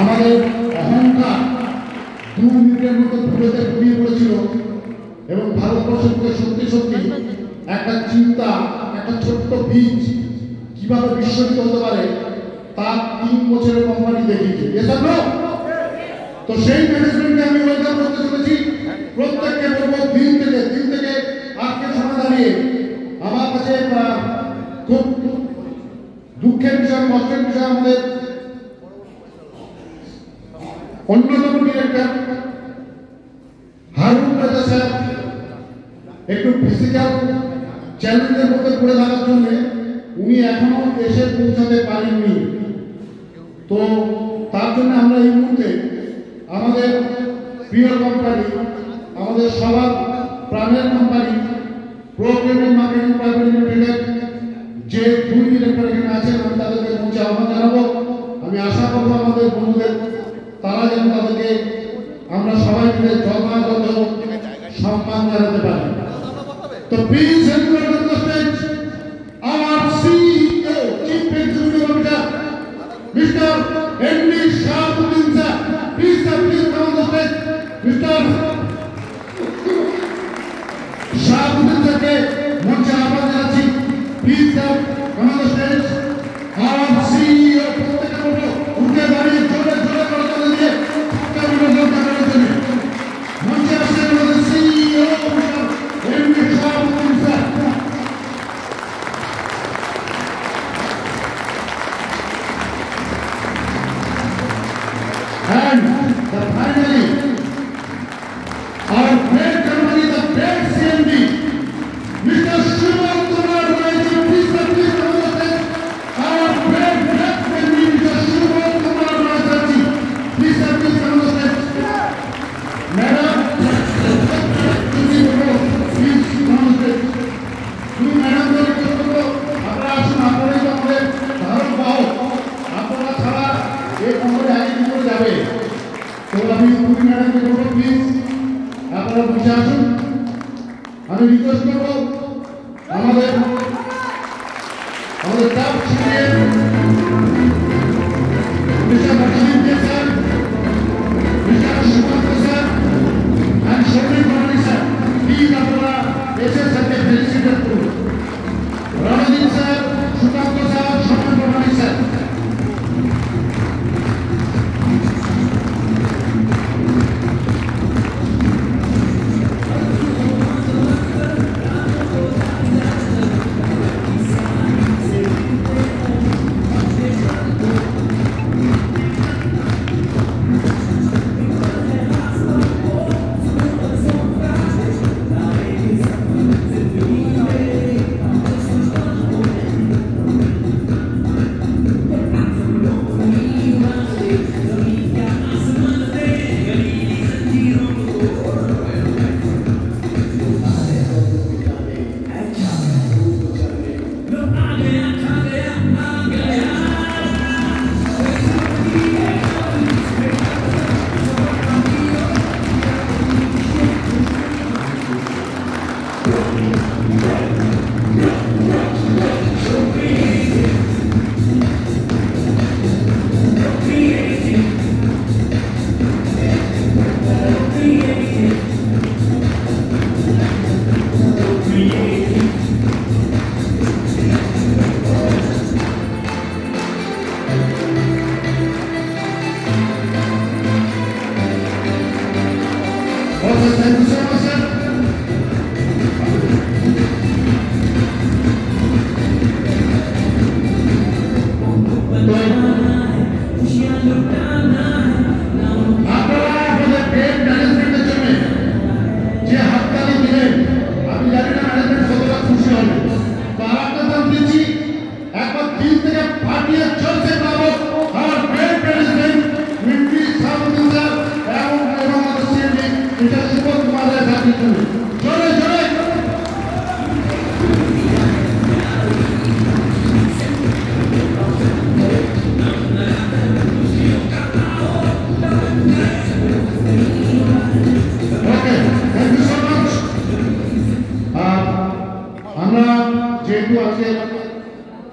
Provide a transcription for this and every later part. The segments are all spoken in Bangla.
আমাদের অহংকার 2 মিনিটের মতো ভুলেতে ঘুরিয়ে পড়েছিল এবং ভারতবর্ষকে সত্যি সত্যি একটা চিন্তা, একটা ছোট্ট বীজ কিভাবে বিস্ফোরিত হতে পারে তার 3 বছরের কোম্পানি দেখিয়েছে। তো সেই ম্যানেজমেন্টকে আমি ওয়েলকাম করতে চলেছি। প্রত্যেককে বলবো দিন থেকে আজকে সময় দাঁড়িয়ে আমার কাছে খুব দুঃখের বিষয়, কষ্টের বিষয়, আমাদের অন্যতম ডিরেক্টর হারুন রাজা স্যার একটু ফিজিক্যাল চ্যালেঞ্জের মধ্যে পড়ে থাকার জন্য উনি এখনো এসে পৌঁছাতে পারেননি। তো তার জন্য আমরা এই মুহূর্তে আমাদের প্রিয় কোম্পানি, আমাদের সবার প্রাণের কোম্পানি প্রোগ্রামিং মার্কেটিং প্রাইভেট লিমিটেডের যে 2 ডিরেক্টর এখানে আছেন আমি তাদেরকে পৌঁছে আহ্বান জানাবো। আমি আশা করবো আমাদের বন্ধুদের তারা যেন তাদেরকে আমরা সবাই মিলে যথাযথ সম্মান জানাতে পারি। তো please welcome to the stage our CEO, Chief Executive Officer, Mr. M.D. Shahabuddin sir. Please come on the stage. Mr. Shahabuddin sir ke মঞ্চে আহ্বান জানাচ্ছি। Please come on the stage. Our CEO প্রত্যেককে বলবো উঠে দাঁড়িয়ে জোরে করে তাদের দিয়ে মঞ্চে আসছেন আমাদের CEO Mr. M.D. Shahabuddin sir. And finally, our great company, the great CMD, Mr. Shubham Kumar Raji, please come on the stage. Our great company, Mr. Shubham Kumar Raji, please come on the stage. Madam, please come on the stage. তুমি ম্যাডাম বলে করবো আপনারা আসুন, আপনারাই তো আমাদের ধারণ পাও, আপনারা ছাড়া এই কোম্পানি আগে কি করে যাবে। তো আমি তুমি ম্যাডামকে বলবো প্লিজ আপনারা বসে আসুন। আমি রিকোয়েস্ট করবো আমাদের টপ সিনিয়র মিস্টার বাকিলিন sir, mister Sumanta sir and Shobhit Kumar sir, please আপনারা এসে স্যারকে ফেলিসিটেট করুন। Ranjit sir, Sukanta sir, Shobhan Kumar sir.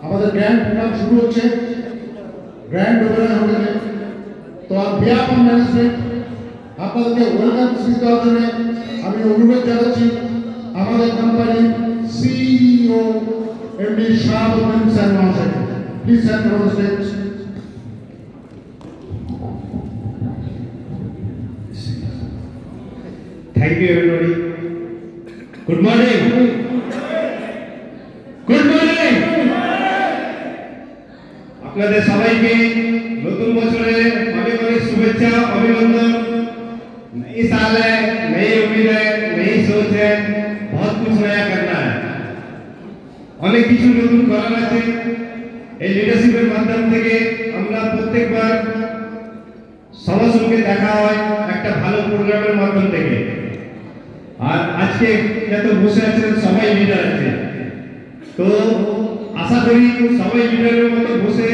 আমাদের গ্র্যান্ড প্রোগ্রাম শুরু হচ্ছে, গ্র্যান্ড ওপেনার হোটেলে তো আর বিহাফ অফ ম্যানেজমেন্ট আপনাদেরকে ওয়েলকাম দেওয়ার জন্য আমি অনুরোধ জানাচ্ছি আমাদের কোম্পানির সিইও এমডি শাহাবুদ্দিন স্যার মহাশয়কে। Please sir on the stage. Thank you everybody. Good morning. Good morning. আপনাদের সবাইকে নতুন বছরের অনেক অনেক শুভেচ্ছা অভিনন্দন। नई साल है, नई उम्मीद है, नई सोच है, बहुत कुछ नया करना है। অনেক কিছু নতুন করার আছে। এই লিডারশিপের মাধ্যম থেকে আমরা প্রত্যেকবার সবার সঙ্গে দেখা হয় একটা ভালো প্রোগ্রামের মাধ্যম থেকে। আর আজকে যত বসে আছেন সবাই লিডার আছে, তো আশা করি সবাই লিডারের মতো বসে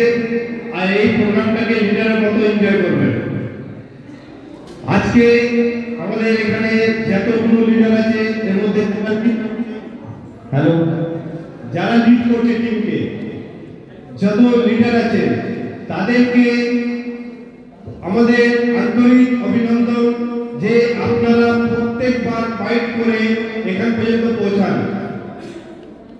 আর এই প্রোগ্রামটাকে লিডারের মতো এনজয় করবেন। আজকে আমাদের এখানে যতগুলো লিডার আছে এর মধ্যে হ্যালো যারা লিড করছে টিমকে, যত লিডার আছে তাদেরকে আমাদের আন্তরিক অভিনন্দন যে আপনারা প্রত্যেকবার ফাইট করে এখান পর্যন্ত পৌঁছান।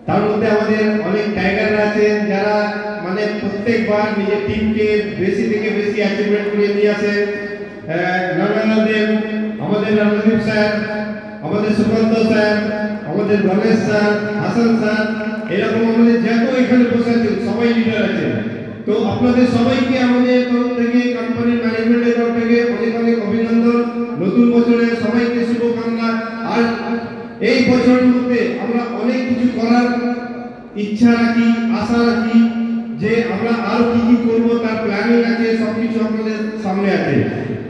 তার মধ্যে আমাদের অনেক টাইগাররা আছে যারা মানে প্রত্যেকবার নিজের টিমকে বেশি থেকে বেশি অ্যাচিভমেন্ট করে নিয়ে আসে। আমাদের রণদীপ স্যার, আমাদের সুকান্ত স্যার, আমাদের রমেশ স্যার, হাসান স্যার, এরকম আমাদের যত এখানে বসে আছেন সবাই লিডার আছে। তো আপনাদের সবাইকে আমাদের তরফ থেকে কোম্পানির ম্যানেজমেন্টের তরফ থেকে অনেক অনেক অভিনন্দন। নতুন বছরে সবাইকে শুভকামনা। আর এই বছরের মধ্যে আমরা অনেক কিছু করার ইচ্ছা রাখি, আশা রাখি যে আমরা আরো কি কি করব তার প্ল্যানিং আছে, সবকিছু আপনাদের সামনে আছে।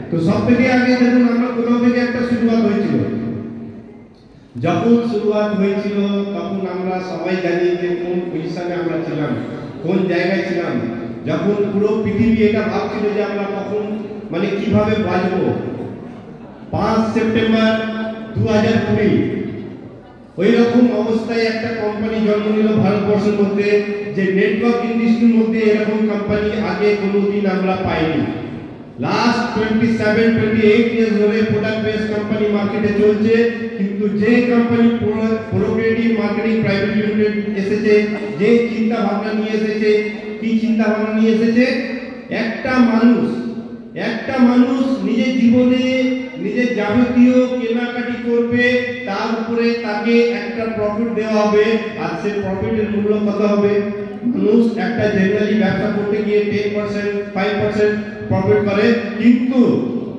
তো সব থেকে আগে দেখুন আমরা কোথাও থেকে একটা শুরুয়াত হয়েছিল। যখন শুরুয়াত হয়েছিল তখন আমরা সবাই জানি যে কোন পজিশনে আমরা ছিলাম, কোন জায়গায় ছিলাম। যখন পুরো পৃথিবী এটা ভাবছিল যে আমরা কখন মানে কিভাবে বাঁচবো। 5 সেপ্টেম্বর 2020 ওই রকম অবস্থায় একটা কোম্পানি জন্ম নিল ভারতবর্ষের মধ্যে, যে নেটওয়ার্ক ইন্ডাস্ট্রির মধ্যে এরকম কোম্পানি আগে কোনোদিন আমরা পাইনি। লাস্ট 27-28 ইয়ার্স ধরে প্রোডাক্ট বেস কোম্পানি মার্কেটে চলছে, কিন্তু যে কোম্পানি প্রোগ্রেটিভ মার্কেটিং প্রাইভেট লিমিটেড এসেছে, যে চিন্তা ভাবনা নিয়ে এসেছে, কি চিন্তা ভাবনা নিয়ে এসেছে, একটা মানুষ নিজের জীবনে নিজের যাবতীয় কেনাকাটি করবে, তার উপরে তাকে একটা প্রফিট দেওয়া হবে। আর সেই প্রফিটের মূল্য কত হবে? মানুষ একটা জেনারেলি ব্যবসা করতে গিয়ে 10% 5% প্রফিট করে, কিন্তু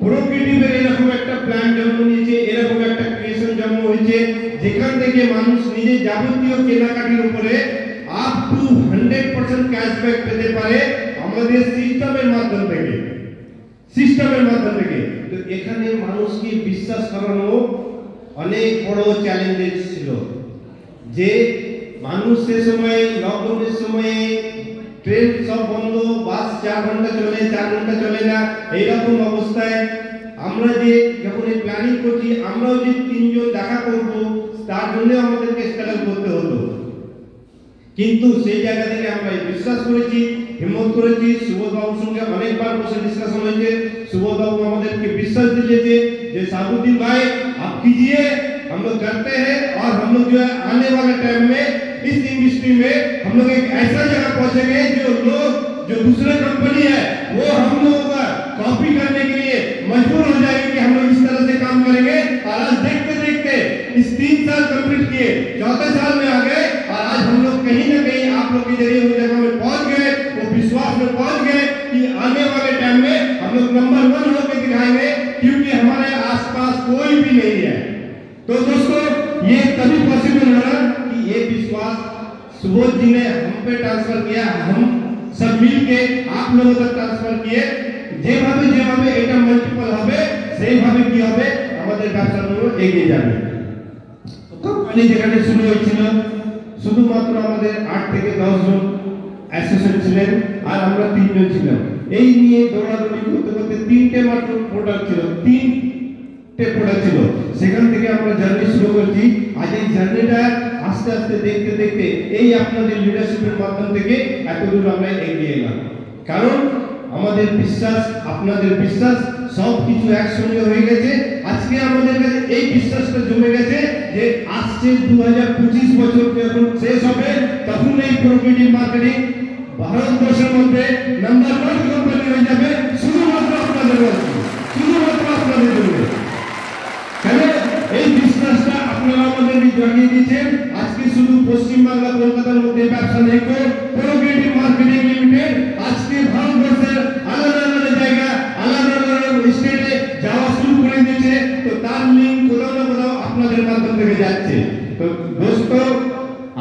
প্রোগ্রেটিভের এরকম একটা প্ল্যান জন্ম নিয়েছে, এরকম একটা ক্রিয়েশন জন্ম হয়েছে যেখান থেকে মানুষ নিজের যাবতীয় কেনাকাটির উপরে আপ টু 100% ক্যাশব্যাক পেতে পারে আমাদের সিস্টেমের মাধ্যম থেকে। তো এখানে মানুষকে বিশ্বাস করানো অনেক বড় চ্যালেঞ্জ ছিল, যে মানুষ সে সময় লকডাউনের সময়ে ট্রেন সব বন্ধ, বাস 4 ঘন্টা চলে, 4 ঘন্টা চলে না, এইরকম অবস্থায় আমরা যে যখন এই প্ল্যানিং করছি, আমরাও যে 3 জন দেখা করব তার জন্য আমাদেরকে স্ট্রাগল করতে হতো। কিন্তু সেই জায়গা থেকে আমরা বিশ্বাস করেছি, হিম্মত করেছি। সুবোধ বাবুর সঙ্গে অনেকবার বসে ডিসকাশন হয়েছে। সুবোধ बाबू আমাদেরকে বিশ্বাস দিয়েছে যে শাহাবুদ্दीन भाई आप कीजिए, हम लोग करते हैं और हम लोग जो है आने वाले टाइम में इस इंडस्ट्री में हम लोग एक ऐसा जगह पहुंचेंगे जो दूसरे कंपनी है वो हम लोगों का कॉपी करने के लिए मजबूर हो जाएंगे कि हम लोग इस तरह से काम करेंगे। और आज देखते देखते इस 3 साल कंप्लीट किए, 4थे साल में आ गए और आज हम लोग कहीं ना कहीं आप लोग के जरिए उस जगह में पहुंच गए, वो विश्वास में पहुंच गए कि आने वाले टाइम में हम लोग नंबर 1 होकर दिखाएंगे, क्योंकि हमारे आसपास कोई भी नहीं है। तो दोस्तों ये तभी पॉसिबल हो रहा कि ये विश्वास सुबोध जी ने हम पे ट्रांसफर किया, हम सब मिलके आप लोगों तक ट्रांसफर किए। যেভাবে এটা মাল্টিপল হবে সেইভাবে কি হবে, আমাদের ব্যবসাগুলো এগিয়ে যাবে। কোম্পানি যেখানে শুরু হয়েছিল শুধুমাত্র আমাদের 8 থেকে 10 জন অ্যাসোসিয়েট ছিলেন আর আমরা 3 জন ছিলাম। এই নিয়ে দৌড়াদৌড়ি করতে করতে 3টে মাত্র প্রোডাক্ট ছিল, 3টে প্রোডাক্ট ছিল। সেখান থেকে আমরা জার্নি শুরু করছি। আজ এই জার্নিটা আস্তে আস্তে দেখতে দেখতে এই আপনাদের লিডারশিপের মাধ্যম থেকে এতদূর আমরা এগিয়ে এলাম। কারণ আমাদের বিশ্বাস, আপনাদের বিশ্বাস সব কিছু একসঙ্গে হয়ে গেছে। আজকে আমাদের কাছে এই বিশ্বাসটা জমে গেছে যে আসছে 2025 বছর যখন শেষ হবে তখন এই প্রপার্টি মার্কেটিং ভারতবর্ষের মধ্যে নাম্বার 1 কোম্পানি হয়ে যাবে, শুধুমাত্র আপনাদের জন্য, শুধুমাত্র আপনাদের জন্য। কেন এই বিশ্বাসটা আপনারা আমাদের জানিয়ে দিয়েছেন। আজকে শুধু পশ্চিমবাংলা কলকাতার মধ্যে ব্যবসা নেই, প্রপার্টি মার্কেটিং লিমিটেড আজকে ভারতবর্ষের আলাদা আলাদা জায়গা, আলাদা আলাদা স্টেটে যাওয়া শুরু করে দিয়েছে। তো তার লিঙ্ক কোথাও না কোথাও আপনাদের মাধ্যম থেকে যাচ্ছে। तो दोस्तों,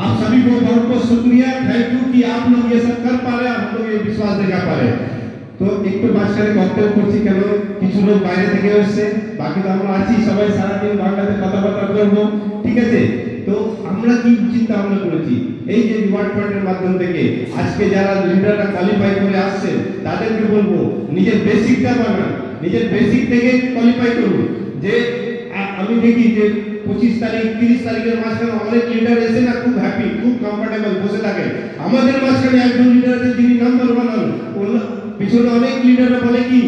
आप सभी को बहुत बहुत शुक्रिया, थैंक यू कि आप लोग ये सब कर पा रहे हैं, हम लोग ये विश्वास दिखा पा रहे हैं। তো একটু মাঝখানে ককটেল করছি, কেন কিছু লোক বাইরে থেকে এসেছে, বাকি তো আমরা আছি সবাই সারাদিন বাংলাতে কথাবার্তা করবো, ঠিক আছে। তো আমরা কি চিন্তা ভাবনা করেছি, এই যে রিওয়ার্ড ফান্ডের মাধ্যম থেকে আজকে যারা লিডাররা কোয়ালিফাই করে আসছে তাদেরকে বলবো নিজের বেসিকটা বানান, নিজের বেসিক থেকে কোয়ালিফাই করুন। যে আমি দেখি যে 25 তারিখ 30 তারিখের মাঝখানে অনেক লিডার এসে না খুব হ্যাপি, খুব কমফোর্টেবল বসে থাকে। আমাদের মাঝখানে একজন লিডার আছে যিনি নাম্বার 1 হন, পিছনে অনেক লিডাররা বলে কি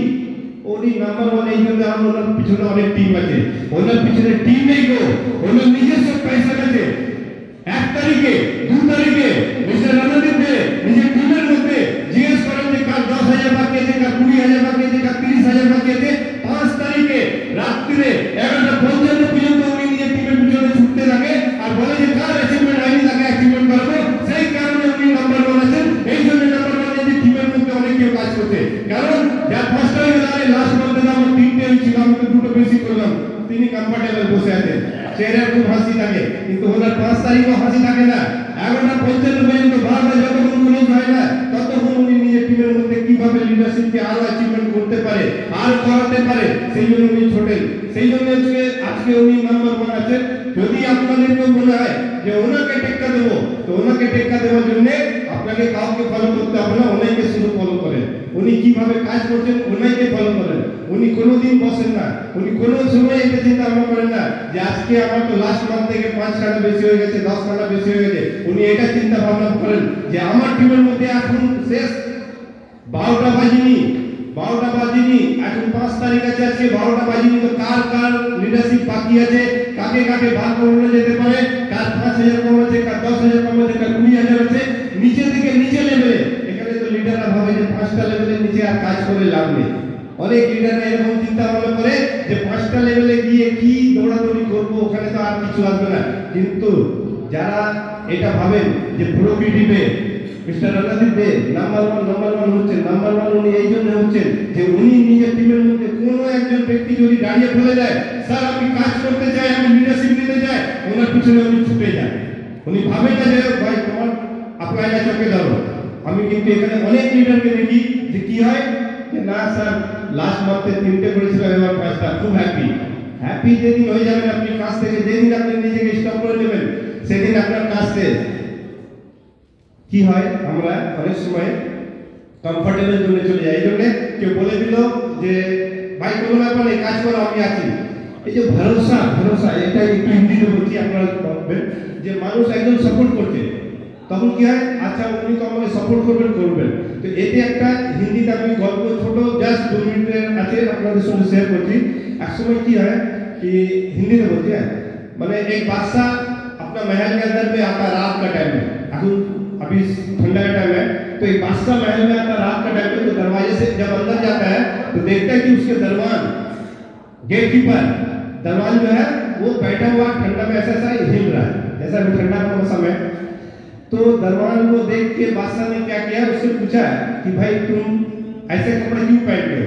উনি নাম্বার 1 এই জন্য, ওনার পিছনে অনেক টিম আছে। ওনার পিছনে টিম নেই গো, ওনার নিজস্ব পয়সা আছে। 1 তারিখে 2 তারিখে মিস্টার রণদীপ দে নিজের টিমের মধ্যে জিজ্ঞেস করেন যে কার 10,000 বাকি আছে, কার 20,000 বাকি আছে, কার 30,000 বাকি আছে। 5 তারিখে রাত্রিরে 11:55 পর্যন্ত উনি নিজের টিমের পিছনে ছুটতে থাকে আর বলে যে কার অ্যাচিভমেন্ট হয়নি তাকে অ্যাচিভমেন্ট করবো। সেই কারণে উনি নাম্বার 1 আছেন। এই জন্য নাম্বার 1 যে টিমের মধ্যে অনেক কেউ কাজ করছে, কারণ যার ফার্স্ট টাইম লাস্ট মান্থে আমার 3টে হয়েছিল, আমি তো 2টো বেশি করলাম, তিনি কমফোর্টেবল বসে আছেন, চেহারায় খুব হাসি থাকে। কিন্তু ওনার 5 তারিখও হাসি থাকে না। 11:55 পর্যন্ত 12টা যতক্ষণ ক্লোজ হয় না ততক্ষণ উনি নিজের টিমের মধ্যে কিভাবে লিডারশিপকে আরো অ্যাচিভমেন্ট করতে পারে আর করাতে পারে সেই জন্য উনি ছোটেন। সেই জন্য আজকে উনি নাম্বার 1 আছেন। যদি আপনাদেরকেও মনে হয় যে ওনাকে টেক্কা দেবো, তো ওনাকে টেক্কা দেওয়ার জন্য আপনাকে কাউকে ফলো করতে হবে না, ওনাকে শুধু ফলো করেন। উনি কিভাবে কাজ করছেন ওনাকে ফলো করেন। উনি কোনোদিন বসেন না, উনি কোনো সময় এটা চিন্তা ভাবনা করেন না যে আজকে আমার তো লাস্ট মান্থ থেকে 5 টাকা বেশি হয়ে গেছে, 10 টাকা বেশি হয়ে গেছে। উনি এটা চিন্তা ভাবনা করেন যে আমার টিমের মধ্যে এখন শেষ 12টা বাজিনি, এখন 5 তারিখ আছে, আজকে 12টা বাজিনি। তো কার কার লিডারশিপ বাকি আছে, কাকে কাকে ভাগ করে যেতে পারে, কার 5,000 কম আছে, কার 10,000 কম আছে, কার 20,000 আছে, নিচে থেকে নিচে লেভেলে। এখানে তো লিডাররা ভাবে যে 5টা লেভেলের নিচে আর কাজ করে লাভ নেই। অনেক লিডাররা এরকম চিন্তা ভাবনা করে যে 5টা লেভেলে গিয়ে কি দৌড়াদৌড়ি করবো, ওখানে তো আর কিছু আসবে না। কিন্তু যারা এটা ভাবেন যে প্রকৃতিতে মিস্টার রণদীপ দে নাম্বার 1 হচ্ছেন, নাম্বার 1 উনি এই জন্য হচ্ছেন যে উনি নিজের টিমের মধ্যে কোনো একজন ব্যক্তি যদি দাঁড়িয়ে বলে দেয় স্যার আমি কাজ করতে চাই, আমি লিডারশিপ নিতে চাই, ওনার পিছনে উনি ছুটে যান। উনি ভাবেন না যে ভাই তোমার আপনারা চোখে ধরো। আমি কিন্তু এখানে অনেক লিডারকে দেখি যে কি হয় যে না স্যার লাস্ট মান্থে 3টে করেছিলাম, এবার 5টা, খুব হ্যাপি যেদিন হয়ে যাবেন আপনি কাজ থেকে, যেদিন আপনি নিজেকে স্টপ করে নেবেন সেদিন আপনার কাজ শেষ। কি হয় আমরা অনেক সময় কমফোর্টেবল জোনে চলে যাই। এই জন্য কেউ বলে দিল যে ভাই কোনো ব্যাপার নেই, কাজ করো আমি আছি। এই যে ভরসা এটাই একটু হিন্দিতে বলছি, আপনারা ভাববেন যে মানুষ একজন সাপোর্ট করছে, তখন কি হয় আচ্ছা উনি তো আমাকে সাপোর্ট করবেন। তো এতে একটা হিন্দিতে আমি গল্প ছোট জাস্ট 2 মিনিটের আছে আপনাদের সঙ্গে শেয়ার করছি। এক সময় কি হয় कि हिंदी में बोलते हैं, मैंने एक बादशाह अपना महल के अंदर में आता रात का टाइम में, अभी ठंडा का टाइम है, तो एक बादशाह महल में आता रात का टाइम में, तो दरवाजे से जब अंदर जाता है तो देखता है कि उसके दरवान गेट कीपर दरवान जो है वो बैठा हुआ ठंडा में ऐसा हिल रहा है, जैसा भी ठंडा का मौसम है। तो दरवान को देख के बादशाह ने क्या किया, उससे पूछा कि भाई तुम ऐसे कपड़े क्यों पहनते हो?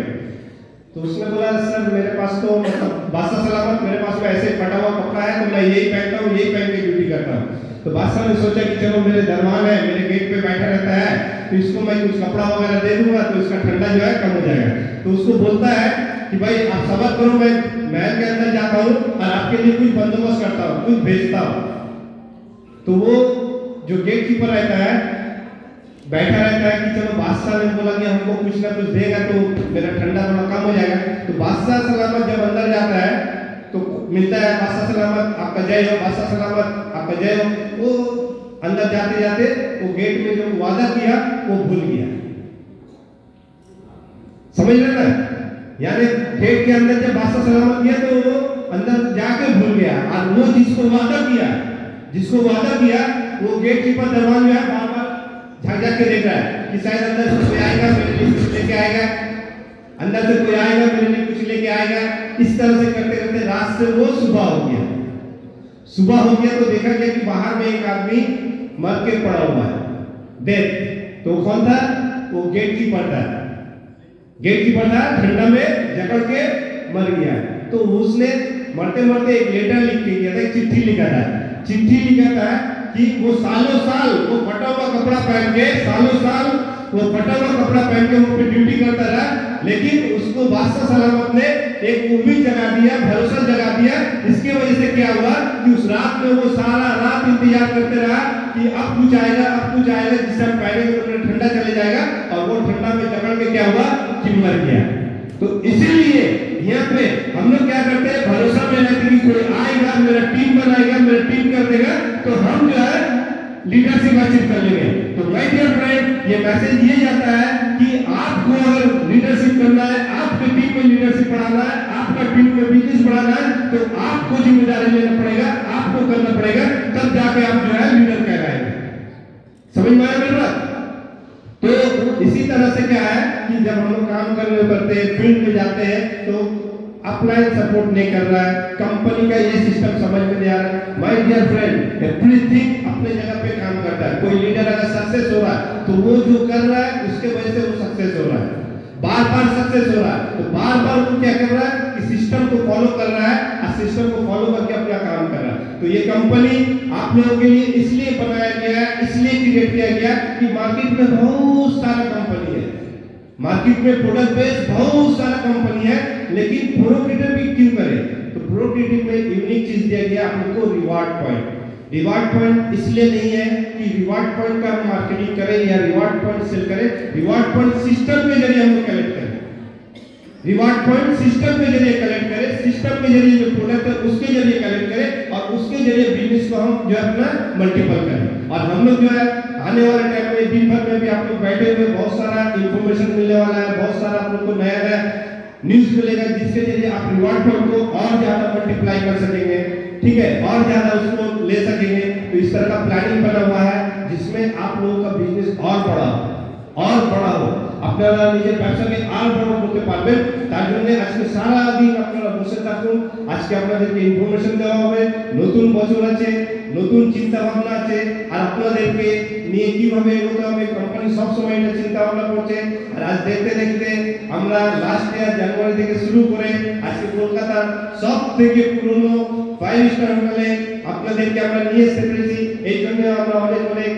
तो उसने बोला सर मेरे पास तो मतलब बादशाह सलामत, मेरे पास में ऐसे फटा हुआ कपड़ा है तो मैं यही पहनता हूँ, यही पहन के ड्यूटी करता हूँ। तो बादशाह ने सोचा कि चलो मेरे दरबान है, मेरे गेट पे बैठा रहता है, तो इसको मैं कुछ कपड़ा वगैरह दे दूंगा तो इसका ठंडा जो है कम हो जाएगा। तो उसको बोलता है कि भाई आप सबर करो, मैं महल के अंदर जाता हूँ और आपके लिए कुछ बंदोबस्त करता हूँ, कुछ भेजता हूँ। तो वो जो गेट कीपर रहता है बैठा रहता है कि चलो बादशाह ने बोला कि हमको कुछ ना कुछ देगा तो मेरा ठंडा थोड़ा कम हो जाएगा। तो बादशाह सलामत जब अंदर जाता है तो मिलता है बादशाह सलामत आपका जय हो, बादशाह सलामत आपका जय हो। वो अंदर जाते जाते वो गेट में जो वादा किया वो भूल गया। समझ रहे ना? यानी गेट के अंदर जब बादशाह सलामत किया तो वो अंदर जाके भूल गया, और वो जिसको वादा किया वो गेट कीपर दरवान जो है बार-बार झांक के देख रहा है कि शायद अंदर से कोई आएगा मेरे लिए कुछ लेके आएगा, अंदर से कोई आएगा मेरे लिए कुछ लेके आएगा। इस तरह से करते करते रात से वो सुबह हो गया तो देखा गया कि बाहर में एक आदमी मर के पड़ा हुआ है, डेथ। तो कौन था? वो गेट कीपर था, ठंडा में जकड़ के मर गया। तो उसने मरते मरते एक लेटर लिख के गया था, एक चिट्ठी लिखा था कि वो सालों साल वो फटा हुआ कपड़ा पहन के वो पे ड्यूटी करता रहा, लेकिन उसको बादशाह सलामत ने एक उम्मीद जगा दिया, भरोसा जगा दिया। इसकी वजह से क्या हुआ कि उस रात में वो सारा रात इंतजार करते रहा कि अब कुछ आएगा जिससे हम पहले तो ठंडा चले जाएगा, और वो ठंडा में जकड़ के क्या हुआ कि मर गया। तो इसीलिए यहाँ पे हम लोग क्या करते हैं, भरोसा में रहते कि कोई आएगा, मेरा टीम बनाएगा, मेरा टीम कर देगा, तो हम जो है लीडरशिप अचीव कर लेंगे। तो माय डियर फ्रेंड, ये मैसेज ये जाता है कि आपको अगर लीडरशिप करना है, आपके टीम में लीडरशिप बढ़ाना है, आपका टीम में बिजनेस बढ़ाना है, तो आपको जिम्मेदारी लेना पड़ेगा, आपको करना पड़ेगा, तब जाके आप जो है लीडर कहलाएंगे। समझ में आया मेरी बात? तो इसी तरह से क्या है कि जब हम लोग काम करने करते हैं, फील्ड में जाते हैं, तो अपलाइन सपोर्ट नहीं कर रहा है, कंपनी का ये सिस्टम समझ में नहीं आ रहा है। माय डियर फ्रेंड, एवरीथिंग अपने जगह पे काम करता है। कोई लीडर अगर सक्सेस हो रहा है तो वो जो कर रहा है उसके वजह से वो सक्सेस हो रहा है, बार-बार सक्सेस हो रहा है। तो बार-बार वो क्या कर रहा है कि सिस्टम को फॉलो कर रहा है, और सिस्टम को फॉलो करके अपना काम कर रहा है। तो ये कंपनी आप लोगों के लिए इसलिए बनाया गया है, इसलिए क्रिएट किया गया कि मार्केट में बहुत सारा कंपनी है, मार्केट में प्रोडक्ट बेस बहुत सारा कंपनी है, लेकिन प्रोक्रिएटिव भी क्यों करें? तो प्रोक्रिएटिव में यूनिक चीज दिया गया आप लोग को, रिवार्ड पॉइंट। रिवार्ड पॉइंट इसलिए नहीं है कि रिवार्ड पॉइंट का मार्केटिंग करें या रिवार्ड पॉइंट सेल करें, रिवार्ड पॉइंट सिस्टम के जरिए हम लोग कलेक्ट करें, रिवार्ड पॉइंट सिस्टम के जरिए कलेक्ट करें, सिस्टम के जरिए जो प्रोडक्ट है उसके जरिए कलेक्ट करें, और उसके जरिए बिजनेस को हम जो है अपना मल्टीपल करें। और हम लोग जो है आने वाले टाइम में दिन भर में भी आप लोग बैठे हुए बहुत सारा इंफॉर्मेशन मिलने वाला है, बहुत सारा आप लोग को नया न्यूज मिलेगा, जिसके जरिए आप रिवार्ड पॉइंट को और ज्यादा मल्टीप्लाई कर सकेंगे, ठीक है, और ज्यादा उसको ले सकेंगे। तो इस तरह का प्लानिंग बना हुआ है जिसमें आप लोगों का बिजनेस और बड़ा हो, আপনারা নিজের ব্যবসাকে আর বড় করতে পারবেন। তার জন্য আজকে সারা দিন আপনারা বসে থাকুন, আজকে আপনাদেরকে ইনফরমেশন দেওয়া হবে, নতুন বছর আছে, নতুন চিন্তা ভাবনা আছে, আর আপনাদেরকে নিয়ে কিভাবে এগোতে হবে কোম্পানি সব সময় এটা চিন্তা ভাবনা করছে। আর আজ দেখতে দেখতে আমরা লাস্ট ইয়ার জানুয়ারি থেকে শুরু করে আজকে কলকাতার সবথেকে পুরনো 5 স্টার হোটেলে আপনাদেরকে আমরা নিয়ে এসে পেরেছি। এই জন্য আমরা অনেক অনেক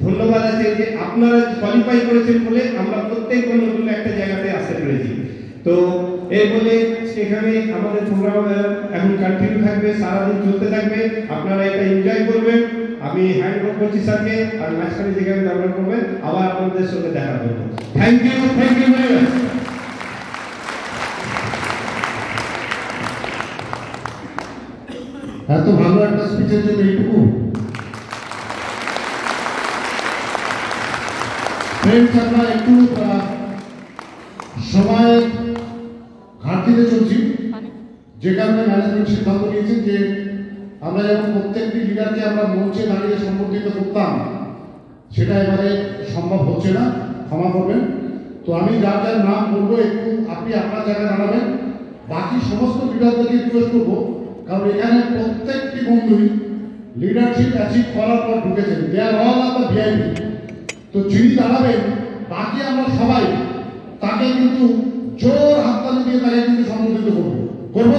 ধন্যবাদ আছে যে আপনারা কোয়ালিফাই করেছেন বলে আমরা প্রত্যেক নতুন একটা জায়গাতে আসতে পেরেছি। তো এই বলে সেখানে আমাদের প্রোগ্রাম এখন কন্টিনিউ থাকবে, সারা দিন চলতে থাকবে, আপনারা এটা এনজয় করবেন। আমি হ্যান্ড ওভার করছি স্যারকে, আর মাঝখানে যেখানে ব্যবহার করবেন আবার আপনাদের সঙ্গে দেখা করব। Thank you very much. এত ভালো একটা স্পিচের জন্য এইটুকু। ফ্রেন্ডস, আমরা একটু সময় ঘাটতিতে চলছি, যে কারণে ম্যানেজমেন্ট সিদ্ধান্ত নিয়েছে যে আমরা যেমন প্রত্যেকটি লিডারকে আমরা মঞ্চে দাঁড়িয়ে সম্বর্ধিত করতাম, সেটা এবারে সম্ভব হচ্ছে না, ক্ষমা করবেন। তো আমি যার যার নাম বলবো একটু আপনি আপনার জায়গায় দাঁড়াবেন। বাকি সমস্ত লিডারদেরকে রিকোয়েস্ট করবো, কারণ এখানে প্রত্যেকটি বন্ধুই লিডারশিপ অ্যাচিভ করার পর ঢুকেছেন, দে আর অল আর দ্য ভিআইপি। তো যিনি দাঁড়াবেন বাকি আমরা সবাই তাকে কিন্তু জোর হাততালি দিয়ে তাকে কিন্তু সম্বোধিত করবো।